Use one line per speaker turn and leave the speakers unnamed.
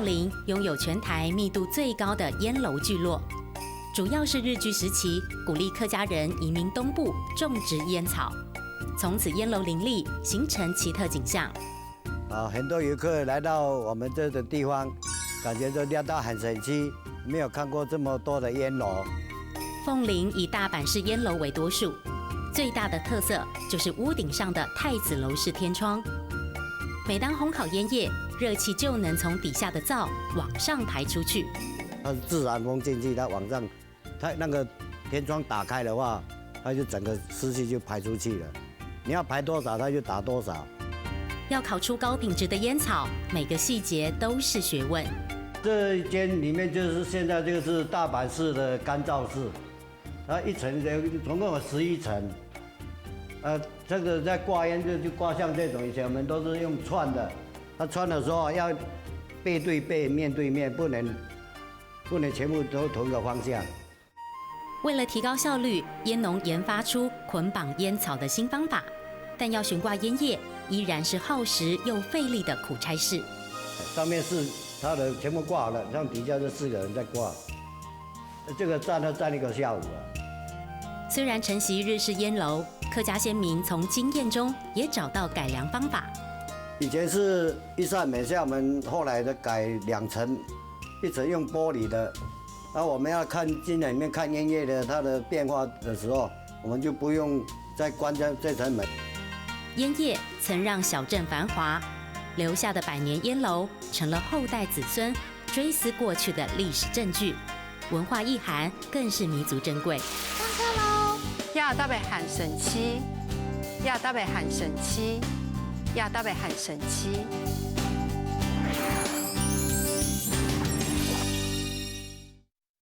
凤林拥有全台密度最高的烟楼聚落，主要是日据时期鼓励客家人移民东部种植烟草，从此烟楼林立，形成奇特景象。
很多游客来到我们这个地方，感觉都亮到很神奇，没有看过这么多的烟楼。
凤林以大阪式烟楼为多数，最大的特色就是屋顶上的太子楼式天窗。每当烘烤烟叶，热气就能从底下的灶往上排出去。
它是自然风进去，它往上，它那个天窗打开的话，它就整个湿气就排出去了。你要排多少，它就打多少。
要烤出高品质的烟草，每个细节都是学问。
这一间里面就是现在这个是大阪式的干燥室，它一层总共有11层。这个在挂烟就挂像这种，以前我们都是用串的，它串的时候要背对背、面对面，不能全部都同一个方向。
为了提高效率，烟农研发出捆绑烟草的新方法，但要悬挂烟叶，依然是耗时又费力的苦差事。
上面是它的全部挂好了，像底下这4个人在挂，这个站1个下午了。
虽然承袭日式烟楼，客家先民从经验中也找到改良方法。
以前是一扇门，像我们后来的改2层，一层用玻璃的。然后我们要看进来里面看烟叶的它的变化的时候，我们就不用再关这层门。
烟叶曾让小镇繁华，留下的100年烟楼成了后代子孙追思过去的历史证据，文化意涵更是弥足珍贵。
上课喽！要特别喊神奇，要特别喊神奇，要特别喊神奇。